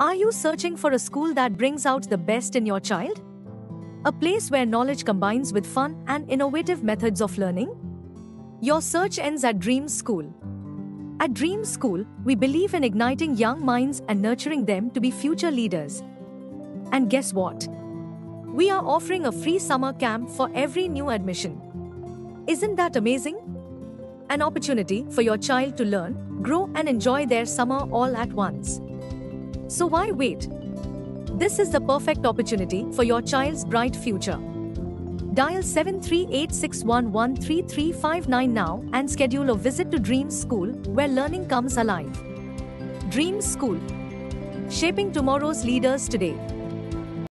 Are you searching for a school that brings out the best in your child? A place where knowledge combines with fun and innovative methods of learning? Your search ends at Dreams School. At Dreams School, we believe in igniting young minds and nurturing them to be future leaders. And guess what? We are offering a free summer camp for every new admission. Isn't that amazing? An opportunity for your child to learn, grow, and enjoy their summer all at once. So why wait? This is the perfect opportunity for your child's bright future. Dial 7386113359 now and schedule a visit to Dreams School, where learning comes alive. Dreams School, shaping tomorrow's leaders today.